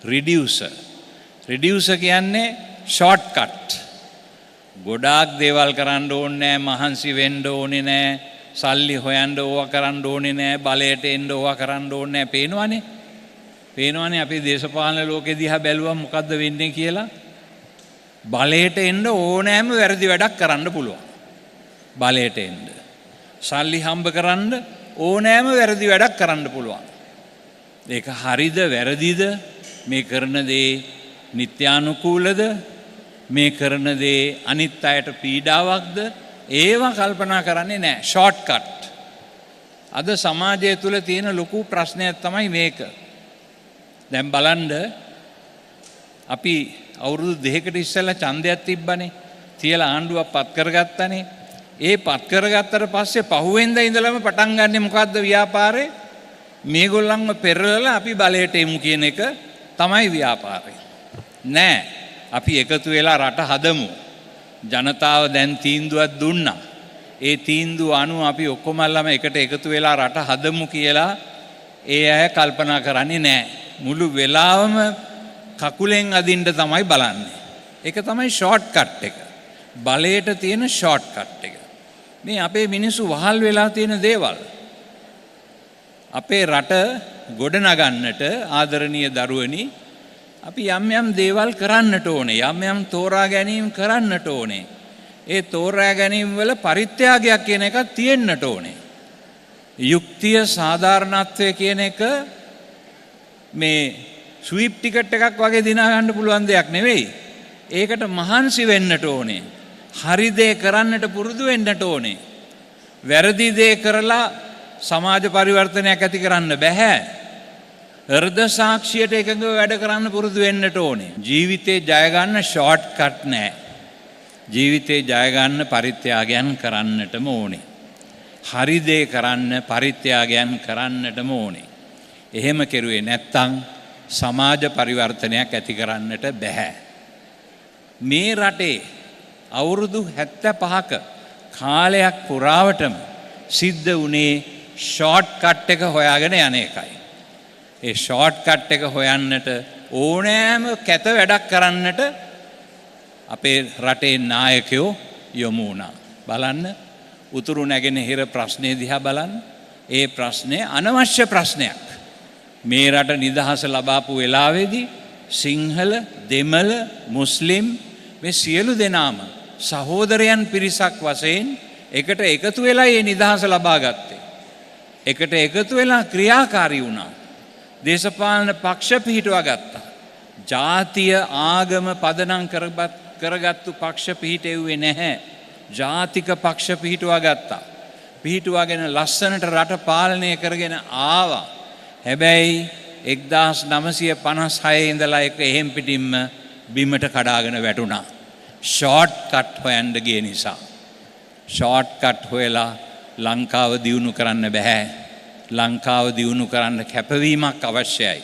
රිඩියුසර්. රිඩියුසර් කියන්නේ ෂෝට්කට්. ගොඩාක් දේවල් කරන්න ඕනේ නැහැ, මහන්සි වෙන්න ඕනේ නැහැ, සල්ලි හොයන්න ඕවා කරන්න ඕනේ නැහැ, බලයට එන්න ඕවා කරන්න ඕනේ නැහැ. පේනවනේ අපි දේශපාලන ලෝකෙ දිහා බැලුවම මොකද්ද වෙන්නේ කියලා. බලයට එන්න ඕනෑම වැරදි වැඩක් කරන්න පුළුවන්. බලයට එන්න. සල්ලි හම්බ කරන්න ඕනෑම වැරදි වැඩක් කරන්න පුළුවන්. ඒක හරිද වැරදිද? මේ කරන දේ නිත්‍යානුකූලද? මේ කරන දේ අනිත් අයට පීඩාවක්ද? ඒවා කල්පනා කරන්නේ නැහැ. ෂෝට්කට්. අද සමාජය තුළ තියෙන ලොකු ප්‍රශ්නයක් තමයි මේක. දැන් බලන්න අපි අවුරුදු 2කට ඉස්සෙල්ලා ඡන්දයක් තිබ්බනේ. තියලා ආණ්ඩුවක් පත් කරගත්තනේ. ඒ පත් කරගත්තට පස්සේ පහුවෙන්ද ඉඳලම පටන් ගන්නෙ මොකද්ද ව්‍යාපාරේ? මේගොල්ලන්ව පෙරලලා අපි බලයට එමු කියන එක තමයි ව්‍යාපාරේ. නෑ. අපි එකතු වෙලා රට හදමු. ජනතාව දැන් තීන්දුවක් දුන්නා. ඒ තීන්දුව අනුව අපි ඔක්කොමල්ලම එකට එකතු වෙලා රට හදමු කියලා ඒ අය කල්පනා කරන්නේ නෑ. මුළු වෙලාවම කකුලෙන් අදින්න තමයි බලන්නේ. ඒක තමයි ෂෝට්කට් එක. බලයට තියෙන ෂෝට්කට් එක. මේ අපේ මිනිස්සු වහල් වෙලා තියෙන දේවල්. අපේ රට ගොඩනගන්නට ආදරණීය දරුවනි අපි යම් යම් දේවල් කරන්නට ඕනේ. යම් යම් තෝරා ගැනීම කරන්නට ඕනේ. ඒ තෝරා ගැනීම වල පරිත්‍යාගයක් කියන එකක් තියෙන්නට ඕනේ. යුක්තිය සාධාරණත්වය කියන එක මේ ස්වීප් ටිකට් එකක් වගේ දිනා ගන්න පුළුවන් දෙයක් නෙවෙයි. ඒකට මහන්සි වෙන්නට ඕනේ. හරි දේ කරන්නට පුරුදු වෙන්නට ඕනේ. වැරදි දේ කරලා සමාජ පරිවර්තනයක් ඇති කරන්න බෑ. හෘද සාක්ෂියට එකඟව වැඩ කරන්න පුරුදු වෙන්නට ඕනේ. ජීවිතේ ජය ගන්න ෂෝට්කට් නෑ. ජීවිතේ ජය ගන්න පරිත්‍යාගයන් කරන්නටම ඕනේ. හරි දේ කරන්න පරිත්‍යාගයන් කරන්නටම ඕනේ. එහෙම කෙරුවේ නැත්තම් සමාජ පරිවර්තනයක් ඇති කරන්නට බැහැ. මේ රටේ අවුරුදු 75ක කාලයක් පුරාවටම සිද්ධ වුණේ ෂෝට්කට් එක හොයාගෙන යන එකයි. ඒ ෂෝට්කට් එක හොයන්නට ඕනෑම කැත වැඩක් කරන්නට අපේ රටේ නායකයෝ යොමු වුණා. බලන්න උතුරු නැගෙනහිර ප්‍රශ්නේ දිහා බලන්න. ඒ ප්‍රශ්නේ අනවශ්‍ය ප්‍රශ්නයක්. මේ රට නිදහස ලබාපු වෙලාවේදී සිංහල, දෙමළ, මුස්ලිම් මේ සියලු දෙනාම සහෝදරයන් පිරිසක් වශයෙන් එකට එකතු වෙලා මේ නිදහස ලබා ගත්තේ. එකට එකතු වෙලා ක්‍රියාකාරී වුණා. දේශපාලන පක්ෂ පිහිටුවා ගත්තා. ජාතිය ආගම පදනම් කරගත්තු පක්ෂ පිහිටෙව්වේ නැහැ. ජාතික පක්ෂ පිහිටුවා ගත්තා. පිහිටුවාගෙන ලස්සනට රට පාලනය කරගෙන ආවා. හැබැයි 1956 ඉඳලා එක එහෙම් පිටින්ම බිමට කඩාගෙන වැටුණා. ෂෝට්කට් හොයන්න ගිය නිසා. ෂෝට්කට් හොයලා ලංකාව දියුණු කරන්න බෑ. ලංකාව දියුණු කරන්න කැපවීමක් අවශ්‍යයි.